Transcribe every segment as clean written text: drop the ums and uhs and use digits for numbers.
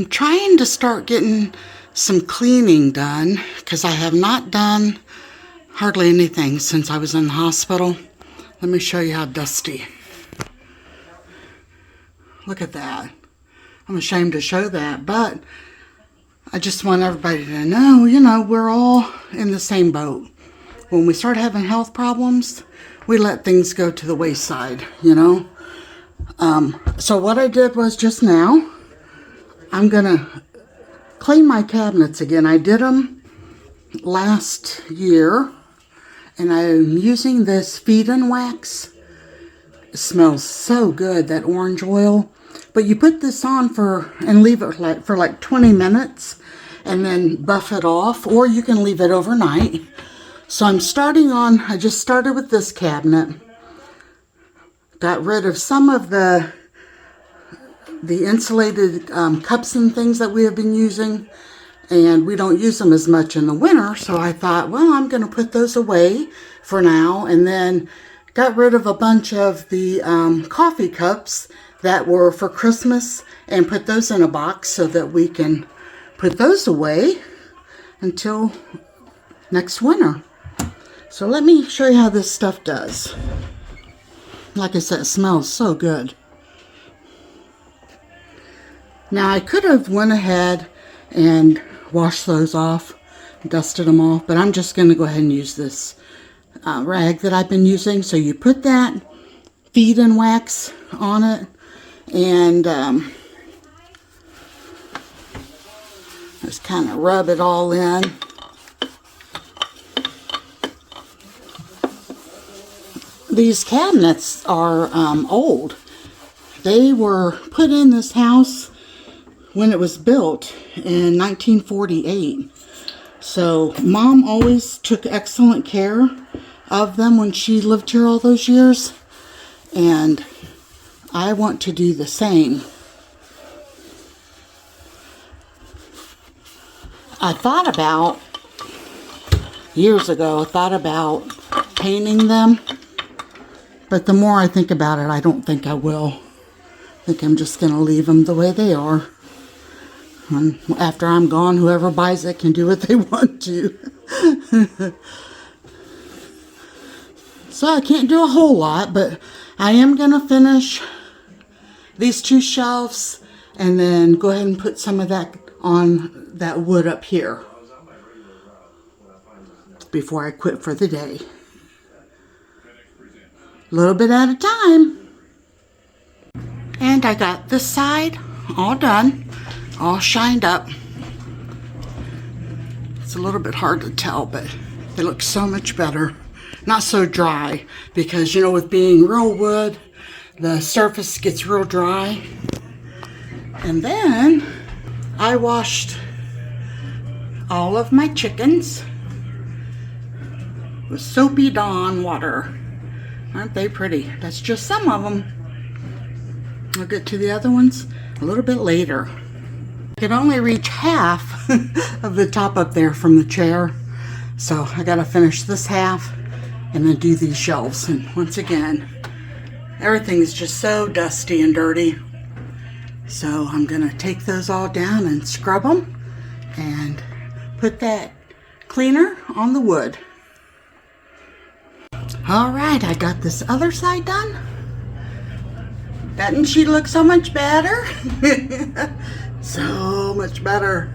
I'm trying to start getting some cleaning done because I have not done hardly anything since I was in the hospital. Let me show you how dusty. Look at that. I'm ashamed to show that, but I just want everybody to know, you know, we're all in the same boat. When we start having health problems, we let things go to the wayside, you know. So what I did was just now, I'm gonna clean my cabinets again. I did them last year, and I'm using this Feed and Wax. It smells so good, that orange oil. But you put this on and leave it for like 20 minutes and then buff it off, or you can leave it overnight. So I'm starting on, I just started with this cabinet. Got rid of some of the insulated cups and things that we have been using, and we don't use them as much in the winter. So I thought, well, I'm going to put those away for now, and then got rid of a bunch of the coffee cups that were for Christmas and put those in a box so that we can put those away until next winter. So let me show you how this stuff does. Like I said, it smells so good. Now I could have went ahead and washed those off, dusted them off, but I'm just going to go ahead and use this rag that I've been using. So you put that Feed and Wax on it, and just kind of rub it all in. These cabinets are old. They were put in this house when it was built in 1948. So Mom always took excellent care of them when she lived here all those years, and I want to do the same. I thought about, years ago, I thought about painting them, but the more I think about it, I don't think I will. I think I'm just going to leave them the way they are. And after I'm gone, whoever buys it can do what they want to. So I can't do a whole lot, but I am going to finish these two shelves and then go ahead and put some of that on that wood up here before I quit for the day. A little bit at a time. And I got this side all done, all shined up. It's a little bit hard to tell, but it looks so much better. Not so dry, because, you know, with being real wood, the surface gets real dry. And then I washed all of my chickens with Soapy Dawn water. Aren't they pretty? That's just some of them. I'll get to the other ones a little bit later. I can only reach half of the top up there from the chair. So I gotta finish this half and then do these shelves. And once again, everything is just so dusty and dirty. So I'm gonna take those all down and scrub them and put that cleaner on the wood. All right, I got this other side done. Doesn't she look so much better? So much better.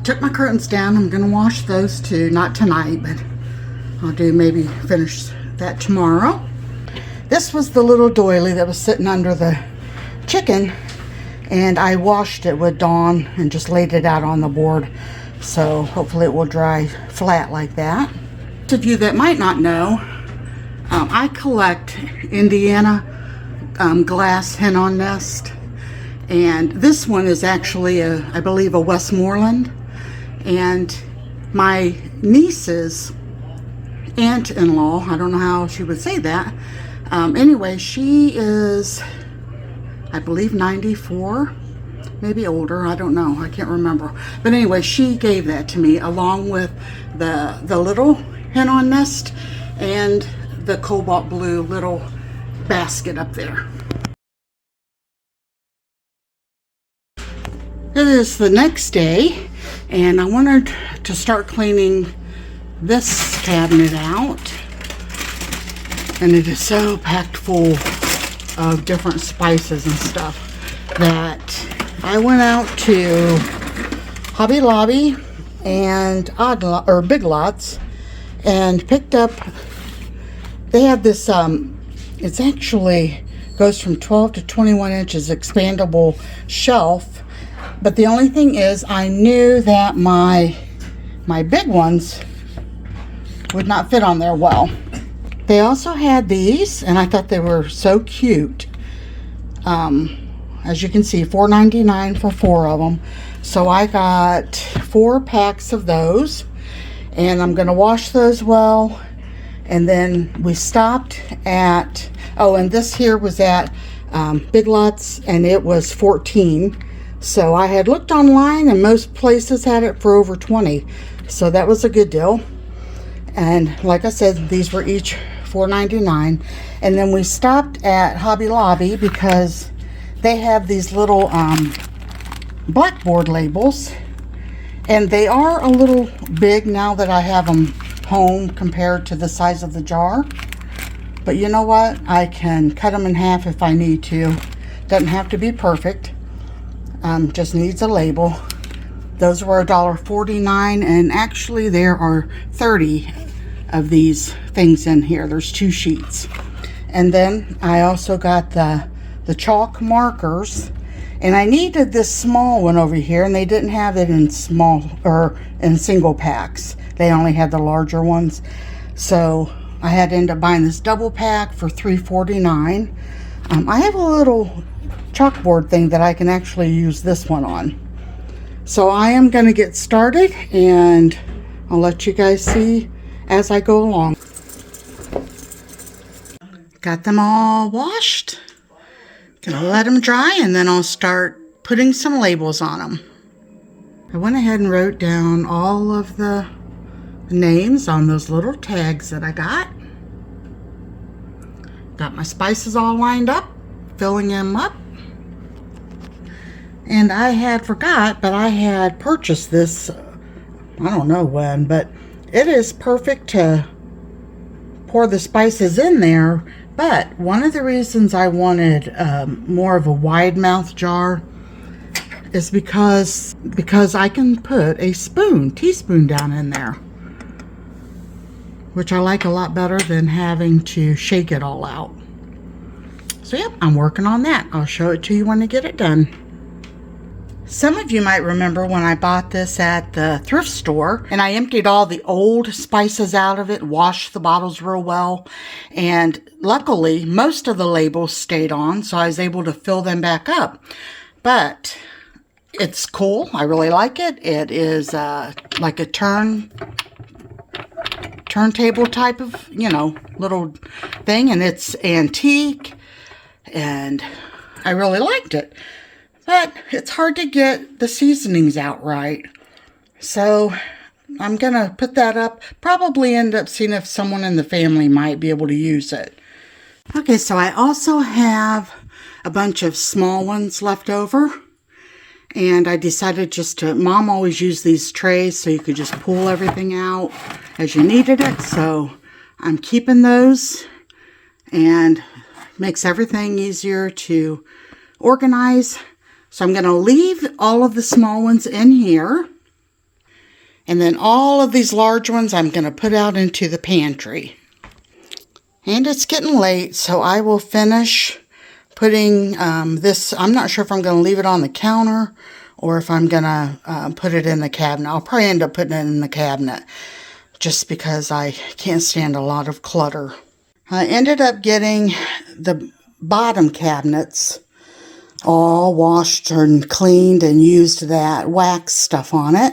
Took my curtains down. I'm gonna wash those too. Not tonight, but I'll maybe finish that tomorrow. This was the little doily that was sitting under the chicken, and I washed it with Dawn and just laid it out on the board. So hopefully it will dry flat like that. Those of you that might not know, I collect Indiana glass hen-on nest, and this one is actually I believe a Westmoreland, and my niece's aunt-in-law, I don't know how she would say that, anyway, she is, I believe, 94, maybe older, I don't know, I can't remember, but anyway, she gave that to me along with the little hen-on nest and the cobalt blue little basket up there. It is the next day, and I wanted to start cleaning this cabinet out. And it is so packed full of different spices and stuff that I went out to Hobby Lobby and Big Lots and picked up. They have this. It's actually goes from 12 to 21 inches expandable shelf. But the only thing is, I knew that my big ones would not fit on there well. They also had these, and I thought they were so cute. As you can see, $4.99 for 4 of them. So I got 4 packs of those, and I'm going to wash those well. And then we stopped at, and this here was at Big Lots, and it was $14. So I had looked online, and most places had it for over $20. So that was a good deal. And like I said, these were each $4.99. And then we stopped at Hobby Lobby because they have these little blackboard labels, and they are a little big now that I have them home compared to the size of the jar. But you know what? I can cut them in half if I need to. Doesn't have to be perfect. Just needs a label. Those were $1.49, and actually there are 30 of these things in here. There's 2 sheets. And then I also got the chalk markers, and I needed this small one over here, and they didn't have it in small or in single packs. They only had the larger ones. So I had to end up buying this double pack for $3.49. I have a little chalkboard thing that I can actually use this one on. So I am going to get started, and I'll let you guys see as I go along. Got them all washed. Gonna let them dry, and then I'll start putting some labels on them. I went ahead and wrote down all of the names on those little tags that I got. Got my spices all lined up, filling them up. And I had forgot, but I had purchased this, I don't know when, but it is perfect to pour the spices in there. But one of the reasons I wanted more of a wide mouth jar is because I can put a teaspoon down in there, which I like a lot better than having to shake it all out. So yep, I'm working on that. I'll show it to you when I get it done. Some of you might remember when I bought this at the thrift store, and I emptied all the old spices out of it, washed the bottles real well, and luckily most of the labels stayed on, so I was able to fill them back up. But it's cool. I really like it. It is like a turntable type of, little thing, and it's antique, and I really liked it. But it's hard to get the seasonings out right. So I'm going to put that up. Probably end up seeing if someone in the family might be able to use it. Okay, so I also have a bunch of small ones left over. And I decided Mom always used these trays so you could just pull everything out as you needed it. So I'm keeping those, and makes everything easier to organize. So I'm going to leave all of the small ones in here. And then all of these large ones I'm going to put out into the pantry. And it's getting late, so I will finish putting this. I'm not sure if I'm going to leave it on the counter or if I'm going to put it in the cabinet. I'll probably end up putting it in the cabinet just because I can't stand a lot of clutter. I ended up getting the bottom cabinets all washed and cleaned and used that wax stuff on it.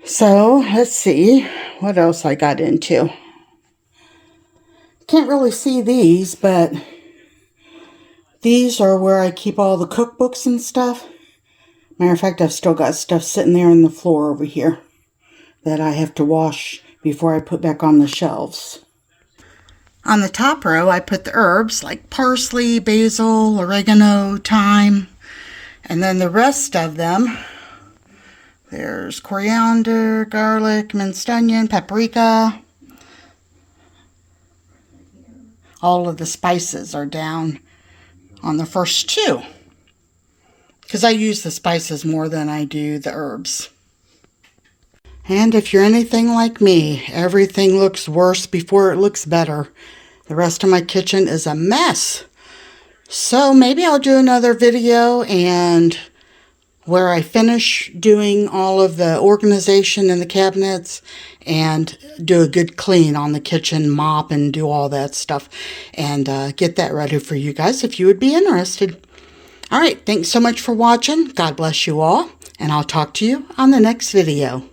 So let's see what else I got into. Can't really see these, but these are where I keep all the cookbooks and stuff. Matter of fact, I've still got stuff sitting there on the floor over here that I have to wash before I put back on the shelves. On the top row, I put the herbs like parsley, basil, oregano, thyme, And then the rest of them, there's coriander, garlic, minced onion, paprika. All of the spices are down on the first two, because I use the spices more than I do the herbs. And if you're anything like me, everything looks worse before it looks better. The rest of my kitchen is a mess. So maybe I'll do another video and where I finish doing all of the organization in the cabinets and do a good clean on the kitchen, mop and do all that stuff, and get that ready for you guys if you would be interested. All right, thanks so much for watching. God bless you all, and I'll talk to you on the next video.